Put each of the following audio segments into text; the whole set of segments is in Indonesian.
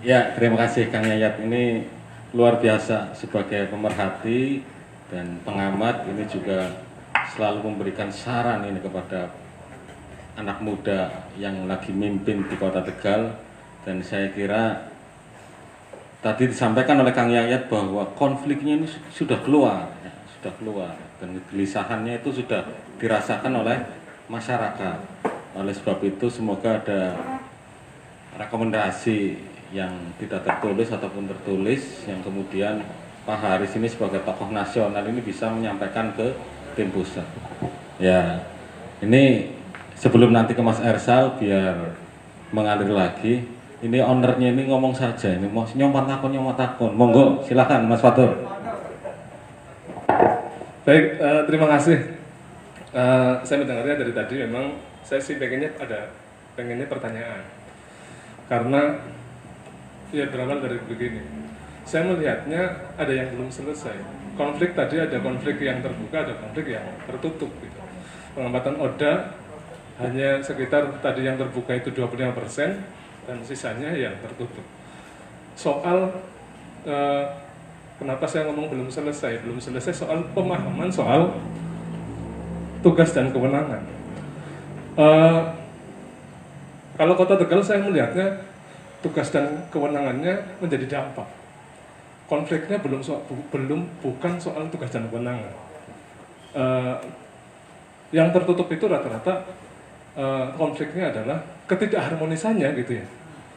Ya, terima kasih Kang Yayat. Ini luar biasa sebagai pemerhati dan pengamat. Ini juga selalu memberikan saran ini kepada anak muda yang lagi mimpin di Kota Tegal. Dan saya kira tadi disampaikan oleh Kang Yayat bahwa konfliknya ini sudah keluar, ya, sudah keluar. Dan kegelisahannya itu sudah dirasakan oleh masyarakat. Oleh sebab itu semoga ada rekomendasi yang tidak tertulis ataupun tertulis yang kemudian Pak Haris ini sebagai tokoh nasional ini bisa menyampaikan ke tim pusat. Ya, ini sebelum nanti ke Mas Ersal biar mengalir lagi. Ini ownernya ini ngomong saja, ini mau nyomot takun. Monggo, silakan Mas Fatur. Baik, terima kasih. Saya mendengarnya dari tadi memang saya sih pengennya pertanyaan. Karena ya berawal dari begini. Saya melihatnya ada yang belum selesai. Konflik tadi ada konflik yang terbuka, ada konflik yang tertutup gitu. Pengamatan Oda hanya sekitar tadi yang terbuka itu 25% dan sisanya yang tertutup. Soal kenapa saya ngomong belum selesai? Belum selesai soal pemahaman soal tugas dan kewenangan. Kalau Kota Tegal saya melihatnya tugas dan kewenangannya menjadi dampak. Konfliknya bukan soal tugas dan kewenangan. Yang tertutup itu rata-rata konfliknya adalah ketidakharmonisannya gitu ya.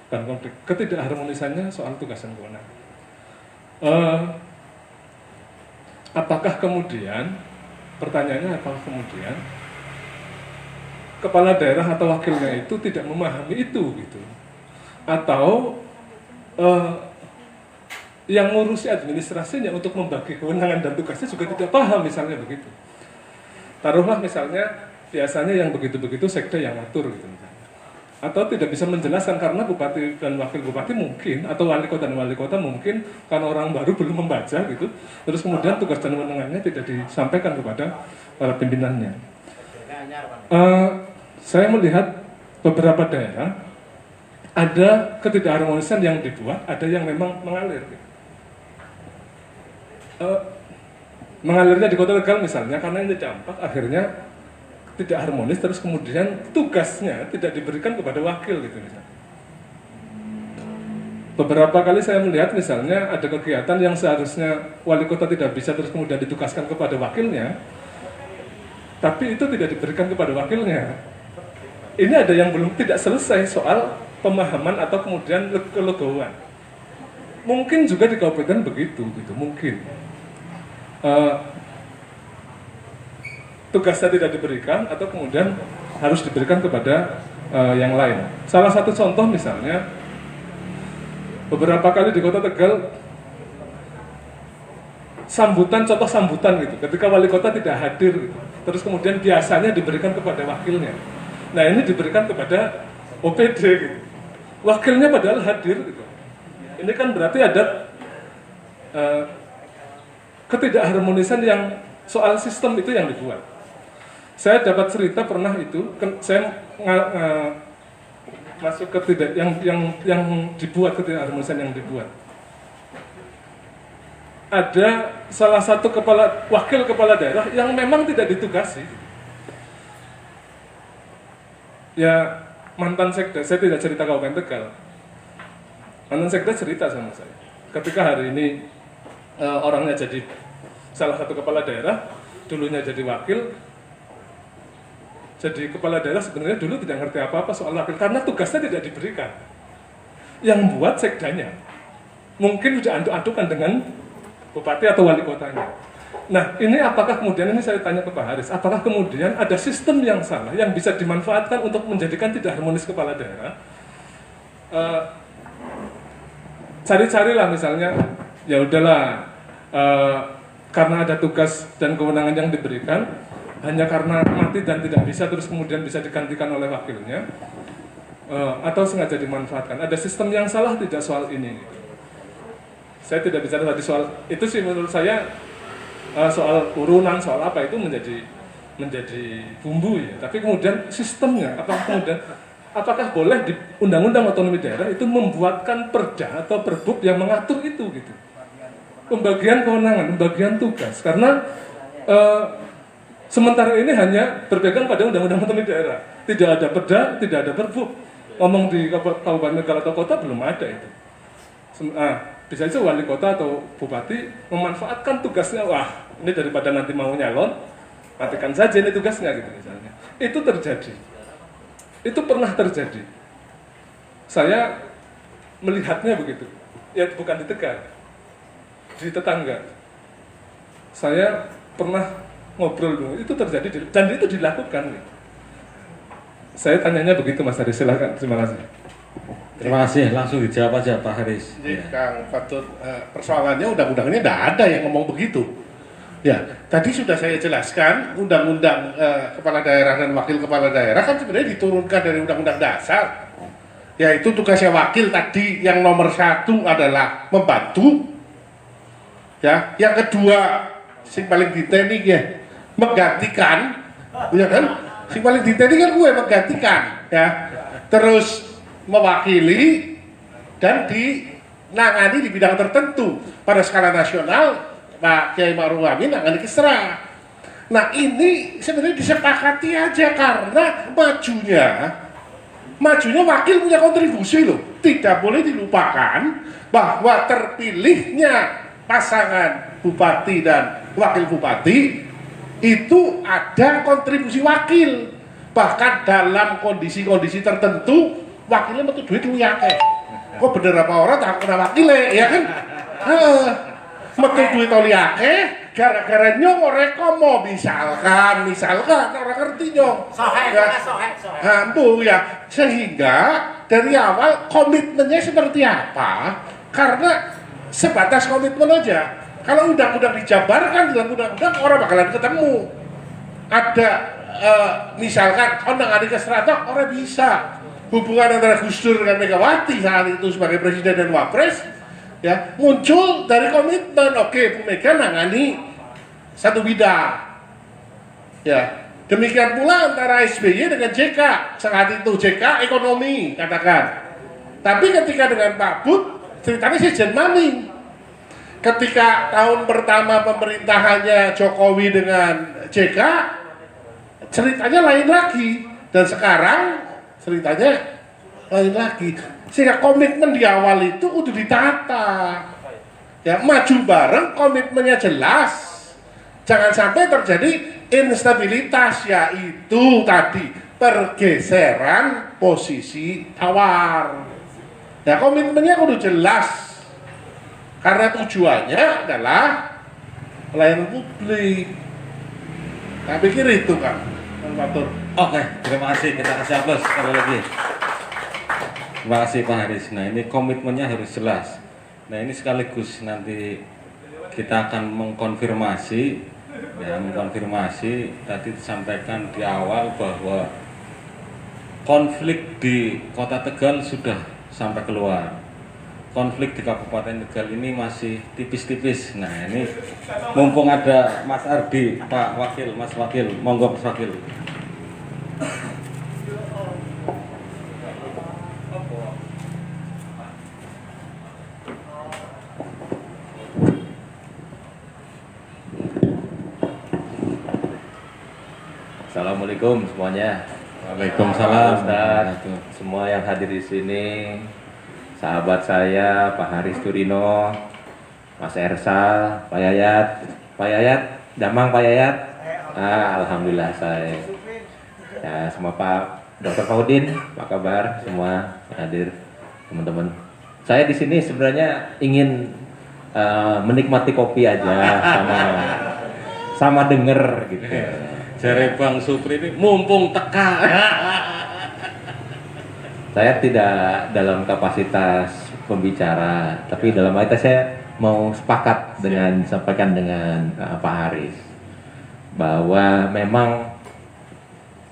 Kan konflik ketidakharmonisannya soal tugas dan kewenangan. Apakah kemudian pertanyaannya apakah kemudian kepala daerah atau wakilnya itu tidak memahami itu gitu, atau yang ngurusi administrasinya untuk membagi kewenangan dan tugasnya juga tidak paham misalnya begitu. Taruhlah misalnya biasanya yang begitu-begitu sekda yang ngatur gitu misalnya. Atau tidak bisa menjelaskan karena bupati dan wakil bupati mungkin atau wali kota dan wali kota mungkin karena orang baru belum membaca gitu. Terus kemudian tugas dan kewenangannya tidak disampaikan kepada para pimpinannya. Saya melihat beberapa daerah ada ketidakharmonisan yang dibuat, ada yang memang mengalir. Mengalirnya di Kota Tegal misalnya karena ini dampak akhirnya tidak harmonis, terus kemudian tugasnya tidak diberikan kepada wakil gitu misalnya. Beberapa kali saya melihat misalnya ada kegiatan yang seharusnya wali kota tidak bisa terus kemudian ditugaskan kepada wakilnya, tapi itu tidak diberikan kepada wakilnya. Ini ada yang belum tidak selesai soal pemahaman atau kemudian kelegoan. Mungkin juga di kabupaten begitu, gitu mungkin. Tugasnya tidak diberikan atau kemudian harus diberikan kepada yang lain. Salah satu contoh misalnya beberapa kali di Kota Tegal contoh sambutan gitu. Ketika wali kota tidak hadir, gitu. Terus kemudian biasanya diberikan kepada wakilnya. Nah ini diberikan kepada OPD gitu. Wakilnya padahal hadir gitu. Ini kan berarti ada ketidakharmonisan yang soal sistem itu yang dibuat. Saya dapat cerita pernah itu, saya masuk ke yang dibuat ketidakharmonisan yang dibuat. Ada salah satu wakil kepala daerah yang memang tidak ditugasi. Ya mantan sekda, saya tidak cerita Kabupaten Tegal. Mantan sekda cerita sama saya. Ketika hari ini orangnya jadi salah satu kepala daerah, dulunya jadi wakil, jadi kepala daerah sebenarnya dulu tidak ngerti apa-apa soal wakil karena tugasnya tidak diberikan. Yang buat sekdanya, mungkin sudah aduk-adukan dengan bupati atau wali kotanya. Nah ini apakah kemudian, ini saya tanya ke Pak Haris, apakah kemudian ada sistem yang salah yang bisa dimanfaatkan untuk menjadikan tidak harmonis kepala daerah? Cari-carilah misalnya, ya udahlah, karena ada tugas dan kewenangan yang diberikan, hanya karena mati dan tidak bisa terus kemudian bisa digantikan oleh wakilnya, atau sengaja dimanfaatkan. Ada sistem yang salah tidak soal ini? Saya tidak bicara tadi soal itu sih, menurut saya soal urunan, soal apa itu menjadi bumbu ya. Tapi kemudian sistemnya, apa kemudian apakah boleh di Undang-Undang Otonomi Daerah itu membuatkan perda atau perbub yang mengatur itu gitu. Pembagian kewenangan, pembagian tugas. Karena sementara ini hanya berpegang pada Undang-Undang Otonomi Daerah. Tidak ada perda, tidak ada perbub. Ngomong di kabupaten negara atau kota belum ada itu. Bisa saja wali kota atau bupati memanfaatkan tugasnya. Wah, ini daripada nanti mau nyalon, matikan saja ini tugasnya gitu misalnya. Itu terjadi. Itu pernah terjadi. Saya melihatnya begitu. Ya bukan di Tegal, di tetangga. Saya pernah ngobrol dulu, itu terjadi dan itu dilakukan. Saya tanyanya begitu Mas Haris, silakan. Terima kasih. Terima kasih, langsung dijawab aja Pak Haris. Jadi Kang Fatur, persoalannya undang-undangnya tidak ada yang ngomong begitu. Ya, tadi sudah saya jelaskan undang-undang kepala daerah dan wakil kepala daerah kan sebenarnya diturunkan dari undang-undang dasar. Yaitu tugasnya wakil tadi yang nomor 1 adalah membantu. Ya, yang kedua, sing paling ditenik ya, menggantikan, ya kan? Sing paling ditenik kan gue menggantikan, ya. Terus mewakili dan dinangani di bidang tertentu pada skala nasional. Pak Kiai Ma'ruf Amin nangani Kisra. Nah ini sebenarnya disepakati aja karena majunya wakil punya kontribusi loh. Tidak boleh dilupakan bahwa terpilihnya pasangan bupati dan wakil bupati itu ada kontribusi wakil. Bahkan dalam kondisi-kondisi tertentu wakilnya metu duit lu akeh. Kok bener apa orang tak kena wakilnya, ya kan? Metu duit oli akeh gara-gara nyong rekomo misalkan orang ngerti nyong. Ya, sehingga dari awal komitmennya seperti apa? Karena sebatas komitmen aja. Kalau undang-undang dijabarkan dalam undang-undang orang bakalan ketemu. Ada misalkan nangani Kesratok orang bisa. Hubungan antara Gus Dur dengan Megawati saat itu sebagai presiden dan wapres ya muncul dari komitmen. Oke, Bu Mega nangani satu bidang ya, demikian pula antara SBY dengan JK saat itu. JK ekonomi katakan, tapi ketika dengan Pak Bud ceritanya Sejen Maning. Ketika tahun pertama pemerintahannya Jokowi dengan JK ceritanya lain lagi, dan sekarang ceritanya lain lagi. Sehingga komitmen di awal itu udah ditata ya, maju bareng, komitmennya jelas, jangan sampai terjadi instabilitas, yaitu tadi pergeseran posisi tawar ya. Komitmennya udah jelas karena tujuannya adalah pelayanan publik. Saya pikir itu Kang Fatur. Oke, terima kasih. Kita kasih aplaus sekali lagi. Terima kasih Pak Haris. Nah ini komitmennya harus jelas. Nah ini sekaligus nanti kita akan mengkonfirmasi, tadi disampaikan di awal bahwa konflik di Kota Tegal sudah sampai keluar. Konflik di Kabupaten Tegal ini masih tipis-tipis. Nah ini mumpung ada Mas Ardi, Pak Wakil, Mas Wakil, monggo Mas Wakil. Assalamualaikum semuanya. Waalaikumsalam. Ustaz, semua yang hadir di sini, sahabat saya Pak Haris Turino, Mas Ersal, Pak Yayat, Damang Pak Yayat. Alhamdulillah saya. Ya, semua Pak Dr. Faudin, apa kabar semua hadir teman-teman. Saya di sini sebenarnya ingin menikmati kopi aja sama denger gitu. Jare Bang Supri ini mumpung teka. Saya tidak dalam kapasitas pembicara, tapi dalam arti saya mau sepakat dengan sampaikan dengan Pak Haris bahwa memang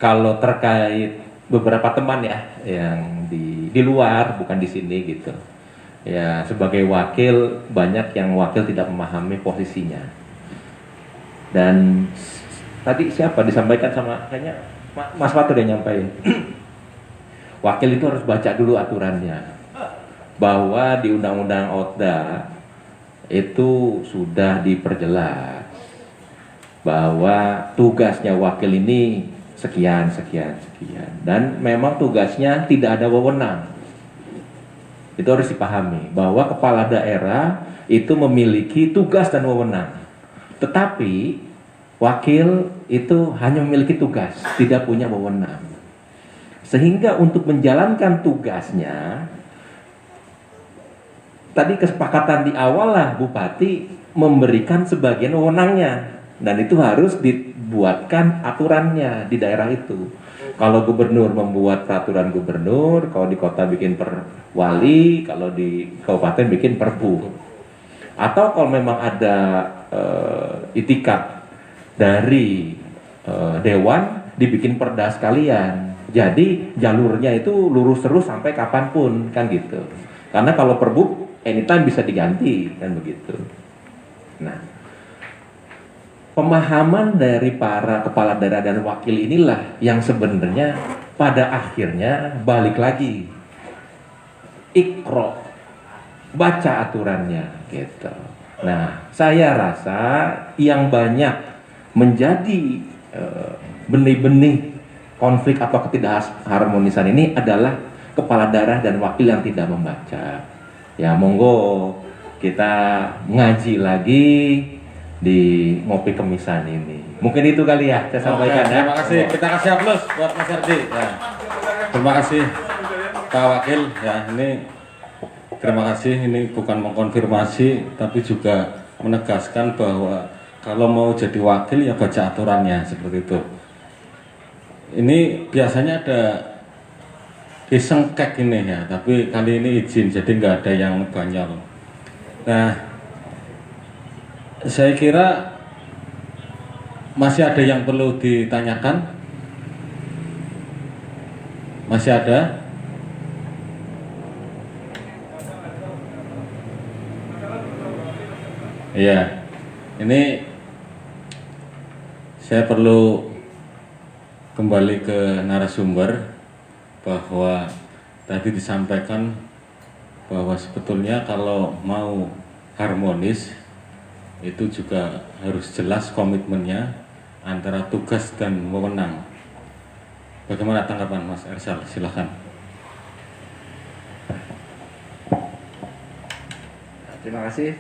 kalau terkait beberapa teman ya yang di luar, bukan di sini gitu. Ya, sebagai wakil banyak yang wakil tidak memahami posisinya. Dan tadi siapa disampaikan sama kayaknya Mas Fatur yang nyampaikan. wakil itu harus baca dulu aturannya. Bahwa di Undang-Undang OTDA itu sudah diperjelas bahwa tugasnya wakil ini sekian, dan memang tugasnya tidak ada wewenang. Itu harus dipahami bahwa kepala daerah itu memiliki tugas dan wewenang, tetapi wakil itu hanya memiliki tugas, tidak punya wewenang. Sehingga untuk menjalankan tugasnya, tadi kesepakatan di awal lah Bupati memberikan sebagian wewenangnya, dan itu harus dibuatkan aturannya di daerah itu. Kalau gubernur membuat peraturan gubernur, kalau di kota bikin perwali, kalau di kabupaten bikin perbu. Atau kalau memang ada itikat dari dewan, dibikin perda sekalian. Jadi jalurnya itu lurus terus sampai kapanpun, kan gitu. Karena kalau perbu anytime bisa diganti, kan begitu. Nah, pemahaman dari para kepala daerah dan wakil inilah yang sebenarnya pada akhirnya balik lagi, ikro, baca aturannya gitu. Nah, saya rasa yang banyak menjadi benih-benih konflik atau ketidakharmonisan ini adalah kepala daerah dan wakil yang tidak membaca. Ya monggo kita ngaji lagi di ngopi kemisan ini. Mungkin itu kali ya saya sampaikan. Terima kasih. Kita kasih aplaus buat Mas Ardi. Ya. Terima kasih Pak Wakil. Ya, ini terima kasih. Ini bukan mengkonfirmasi tapi juga menegaskan bahwa kalau mau jadi wakil ya baca aturannya seperti itu. Ini biasanya ada disengkek ini ya, tapi kali ini izin jadi nggak ada yang banyol. Nah, saya kira masih ada yang perlu ditanyakan. Masih ada? Iya. Ini saya perlu kembali ke narasumber bahwa tadi disampaikan bahwa sebetulnya kalau mau harmonis itu juga harus jelas komitmennya antara tugas dan wewenang. Bagaimana tanggapan Mas Ersal? Silakan. Terima kasih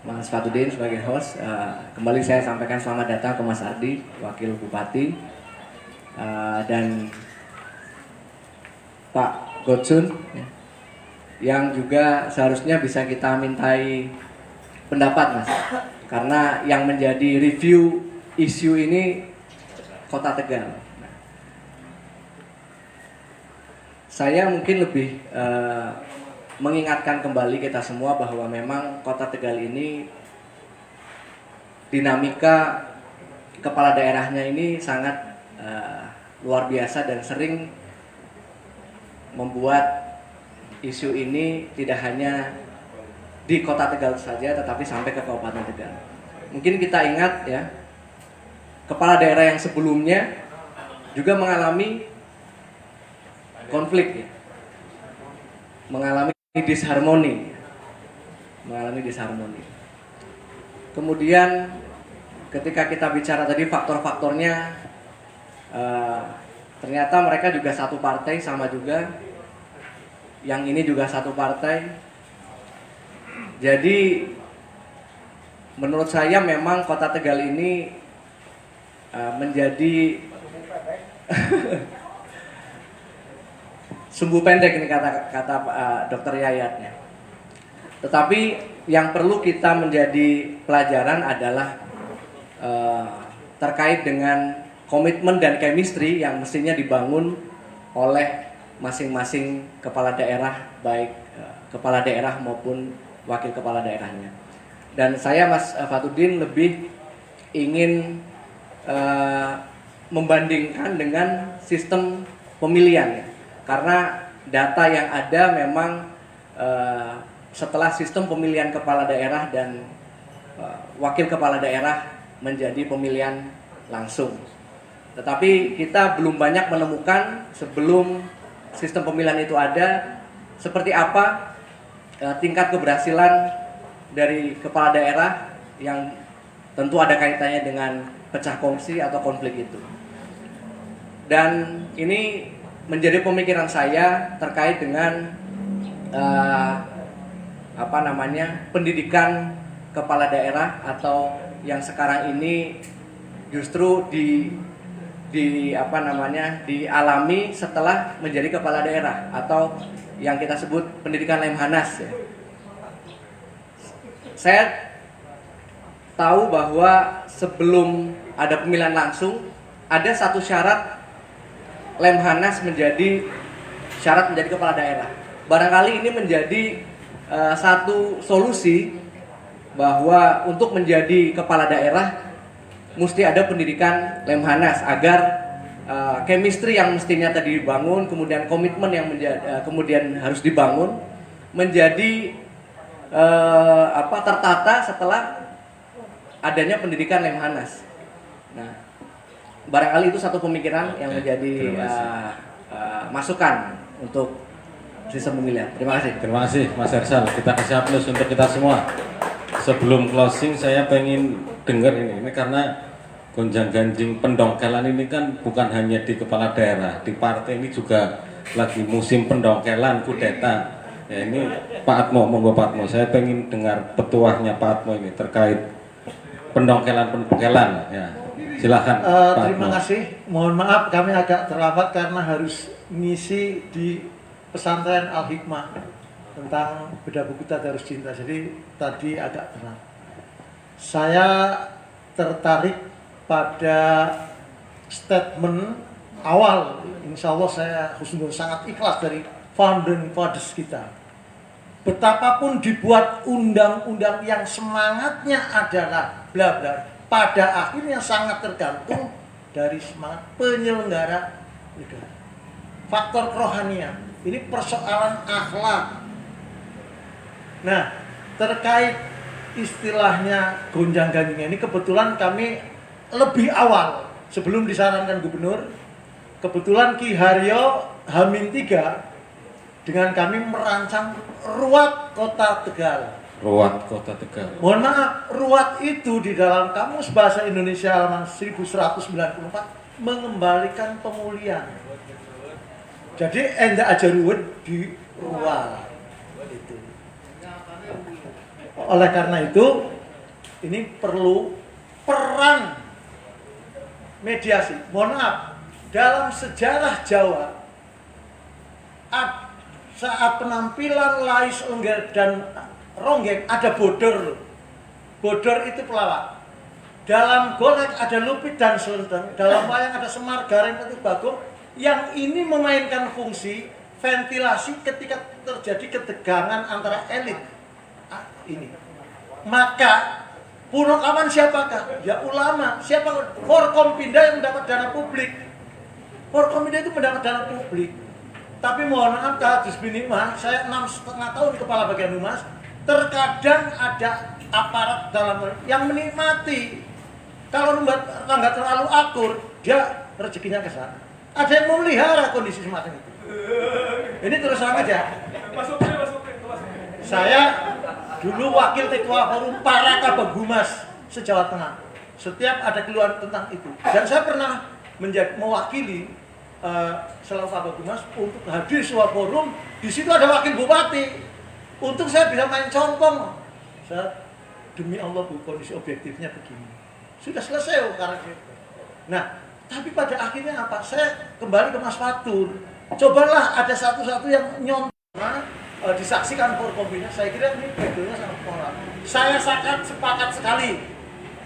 Mas Fatudin sebagai host. Kembali saya sampaikan selamat datang ke Mas Ardi, Wakil Bupati, dan Pak Godsun, yang juga seharusnya bisa kita mintai pendapat, Mas, karena yang menjadi review isu ini Kota Tegal. Saya mungkin lebih mengingatkan kembali kita semua bahwa memang Kota Tegal ini dinamika kepala daerahnya ini sangat luar biasa dan sering membuat isu ini tidak hanya di Kota Tegal saja tetapi sampai ke Kabupaten Tegal. Mungkin kita ingat ya, kepala daerah yang sebelumnya juga mengalami konflik ya, mengalami disharmoni. Kemudian ketika kita bicara tadi faktor-faktornya, ternyata mereka juga satu partai sama juga, yang ini juga satu partai. Jadi menurut saya memang Kota Tegal ini menjadi sumbu pendek, ini kata Dokter Yayatnya. Tetapi yang perlu kita menjadi pelajaran adalah terkait dengan komitmen dan chemistry yang mestinya dibangun oleh masing-masing kepala daerah, baik kepala daerah maupun wakil kepala daerahnya. Dan saya Mas Fatudin lebih ingin membandingkan dengan sistem pemilihan ya. Karena data yang ada memang setelah sistem pemilihan kepala daerah dan wakil kepala daerah menjadi pemilihan langsung. Tetapi kita belum banyak menemukan sebelum sistem pemilihan itu ada seperti apa tingkat keberhasilan dari kepala daerah yang tentu ada kaitannya dengan pecah kongsi atau konflik itu. Dan ini menjadi pemikiran saya terkait dengan pendidikan kepala daerah atau yang sekarang ini justru dialami setelah menjadi kepala daerah atau yang kita sebut pendidikan Lemhanas ya. Saya tahu bahwa sebelum ada pemilihan langsung ada satu syarat Lemhanas menjadi syarat menjadi kepala daerah. Barangkali ini menjadi satu solusi bahwa untuk menjadi kepala daerah mesti ada pendidikan Lemhanas agar chemistry yang mestinya tadi dibangun, kemudian komitmen yang kemudian harus dibangun menjadi tertata setelah adanya pendidikan Lemhanas. Nah, barangkali itu satu pemikiran yang menjadi masukan untuk sistem pemilihan. Terima kasih. Terima kasih Mas Ersal. Kita kasih aplaus untuk kita semua. Sebelum closing saya pengen dengar ini karena gonjang-ganjing pendongkelan ini kan bukan hanya di kepala daerah, di partai ini juga lagi musim pendongkelan, kudeta. Ya ini Pak Atmo, monggo Pak Atmo. Saya pengen dengar petuahnya Pak Atmo ini terkait pendongkelan. Ya, silakan. Terima kasih. Mohon maaf kami agak terlambat karena harus ngisi di pesantren Al Hikmah tentang beda buku Tadarus Cinta. Jadi tadi agak telat. Saya tertarik pada statement awal. Insya Allah saya husnul sangat ikhlas dari founding fathers kita. Betapapun dibuat undang-undang yang semangatnya adalah bla bla, pada akhirnya sangat tergantung dari semangat penyelenggara negara. Faktor kerohanian, ini persoalan akhlak. Nah, terkait istilahnya gonjang-ganjingnya ini kebetulan kami lebih awal sebelum disarankan gubernur, kebetulan Ki Haryo Hamin 3 dengan kami merancang Ruat Kota Tegal. Ruat Kota Tegal. Mohon maaf, Ruat itu di dalam Kamus Bahasa Indonesia halaman 1194 mengembalikan pemulihan. Jadi enda aja ruwet di Ruat itu. Oleh karena itu, ini perlu peran mediasi. Mohon maaf, dalam sejarah Jawa saat penampilan Lais Ongger dan Ronggeng ada bodor. Bodor itu pelawak. Dalam golek ada lupit dan selenteng. Dalam wayang ada Semar Gareng itu Bagong. Yang ini memainkan fungsi ventilasi ketika terjadi ketegangan antara elit. Ini. Maka Punokawan siapakah? Ya ulama. Siapa? Forkompinda yang mendapat dana publik. Forkompinda itu mendapat dana publik. Tapi mohon maaf Tahadus Binimah, saya 6,5 tahun di kepala bagian humas, terkadang ada aparat dalam yang menikmati. Kalau rumah tangga terlalu akur, dia rezekinya ke sana. Ada yang memelihara kondisi semacam itu. Ini terus terang aja. Saya dulu wakil ketua forum para kabag humas se-Jawa Tengah. Setiap ada keluhan tentang itu. Dan saya pernah mewakili selaku kabag humas untuk hadir sebuah forum. Di situ ada wakil bupati. Untuk saya bisa main compong. Saya demi Allah bu, kondisi objektifnya begini. Sudah selesai karena itu. Nah, tapi pada akhirnya apa? Saya kembali ke Mas Fatur. Cobalah ada satu-satu yang nyontoh disaksikan Forkompinda. Saya kira ini backgroundnya sangat pola. Saya sangat sepakat sekali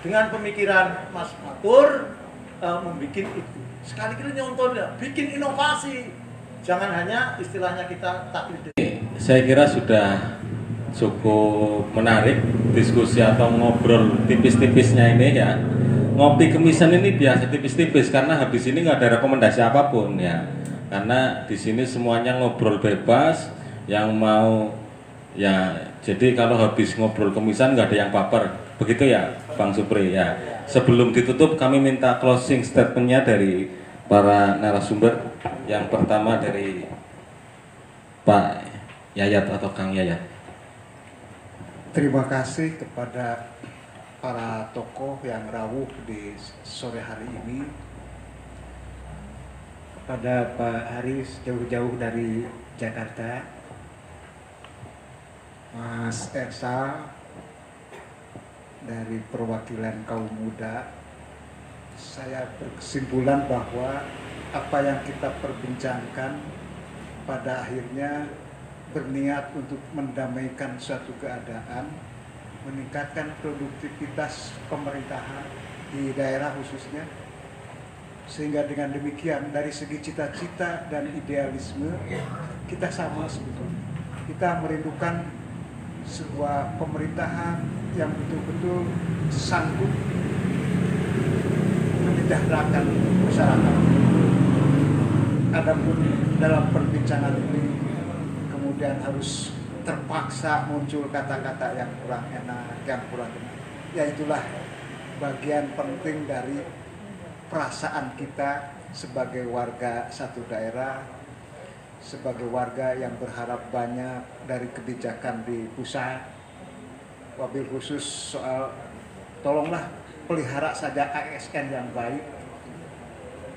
dengan pemikiran Mas Fatur membuat itu. Sekali-kali nyontohnya, bikin inovasi. Jangan hanya istilahnya kita taklid. Saya kira sudah cukup menarik diskusi atau ngobrol tipis-tipisnya ini ya. Ngopi kemisan ini biasa tipis-tipis karena habis ini nggak ada rekomendasi apapun ya. Karena di sini semuanya ngobrol bebas, yang mau ya. Jadi kalau habis ngobrol kemisan nggak ada yang baper. Begitu ya, Bang Supri ya. Sebelum ditutup, kami minta closing statementnya dari para narasumber. Yang pertama dari Pak Yayat atau Kang Yayat. Terima kasih kepada para tokoh yang rawuh di sore hari ini. Kepada Pak Haris jauh-jauh dari Jakarta, Mas Ersa dari perwakilan kaum muda, saya berkesimpulan bahwa apa yang kita perbincangkan pada akhirnya berniat untuk mendamaikan suatu keadaan, meningkatkan produktivitas pemerintahan di daerah khususnya, sehingga dengan demikian dari segi cita-cita dan idealisme kita sama sebetulnya. Kita merindukan sebuah pemerintahan yang betul-betul sanggup menyejahterakan masyarakat. Adapun dalam perbincangan ini kemudian harus terpaksa muncul kata-kata yang kurang enak, yang kurang enak. Ya itulah bagian penting dari perasaan kita sebagai warga satu daerah, sebagai warga yang berharap banyak dari kebijakan di pusat. Wabil khusus soal tolonglah pelihara saja ASN yang baik.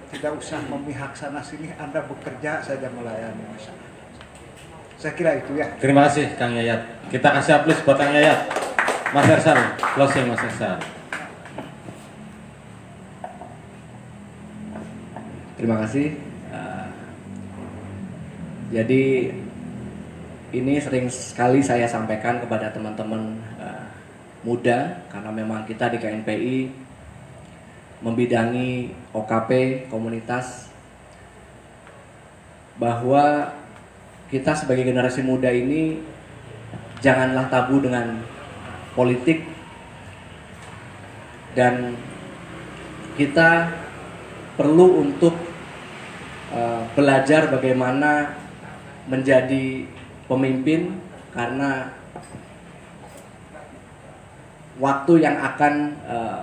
Tidak usah memihak sana sini, Anda bekerja saja melayani masyarakat. Saya kira itu ya. Terima kasih Kang Yayat. Kita kasih aplaus buat Kang Yayat. Mas Ersal, closing Mas Ersal. Terima kasih. Jadi ini sering sekali saya sampaikan kepada teman-teman muda, karena memang kita di KNPI membidangi OKP komunitas, bahwa kita sebagai generasi muda ini janganlah tabu dengan politik, dan kita perlu untuk belajar bagaimana menjadi pemimpin, karena waktu yang akan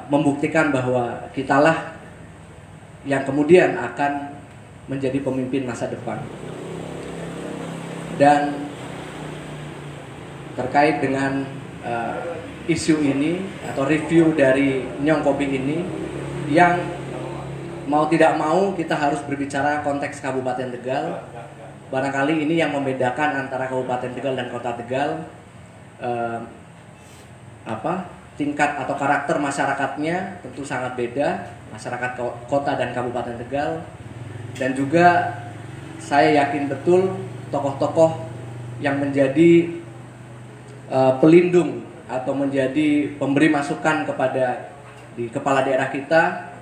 membuktikan bahwa kitalah yang kemudian akan menjadi pemimpin masa depan. Dan terkait dengan isu ini atau review dari Nyong Kopi ini, yang mau tidak mau kita harus berbicara konteks Kabupaten Tegal. Barangkali ini yang membedakan antara Kabupaten Tegal dan Kota Tegal, tingkat atau karakter masyarakatnya tentu sangat beda, masyarakat kota dan Kabupaten Tegal. Dan juga saya yakin betul tokoh-tokoh yang menjadi pelindung atau menjadi pemberi masukan kepada di kepala daerah kita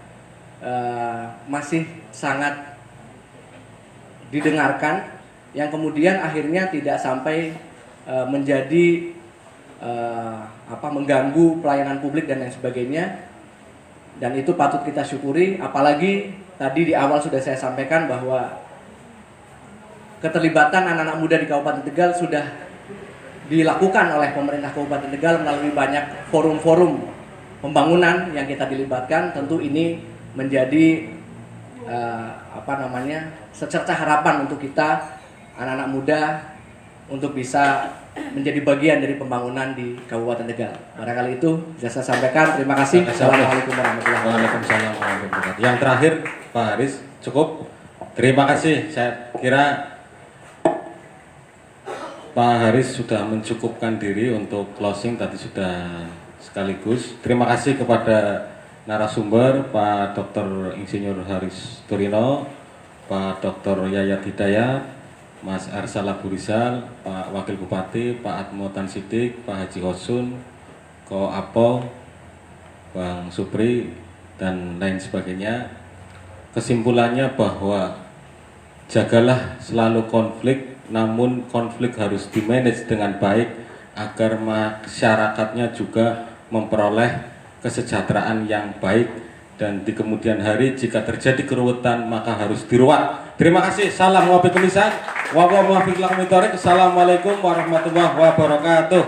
masih sangat didengarkan, yang kemudian akhirnya tidak sampai menjadi mengganggu pelayanan publik dan lain sebagainya. Dan itu patut kita syukuri, apalagi tadi di awal sudah saya sampaikan bahwa keterlibatan anak-anak muda di Kabupaten Tegal sudah dilakukan oleh pemerintah Kabupaten Tegal melalui banyak forum-forum pembangunan yang kita dilibatkan. Tentu ini menjadi secercah harapan untuk kita anak-anak muda untuk bisa menjadi bagian dari pembangunan di Kabupaten Tegal. Barangkali itu bisa saya sampaikan. Terima kasih. Assalamualaikum warahmatullahi wabarakatuh. Waalaikumsalam warahmatullahi wabarakatuh. Yang terakhir Pak Haris, cukup. Terima kasih. Saya kira Pak Haris sudah mencukupkan diri untuk closing, tadi sudah sekaligus. Terima kasih kepada narasumber Pak Dr. Insinyur Haris Turino, Pak Dr. Yayat Hidayat, Mas Ersal Abu Rizal, Pak Wakil Bupati, Pak Atmo Tan Sidik, Pak Haji Hosun, Ko Apo, Bang Supri, dan lain sebagainya. Kesimpulannya bahwa jagalah selalu konflik, namun konflik harus dimanage dengan baik agar masyarakatnya juga memperoleh kesejahteraan yang baik, dan di kemudian hari jika terjadi keruwetan maka harus diruat. Terima kasih. Salam wabillahi kumisan. Assalamualaikum warahmatullahi wabarakatuh.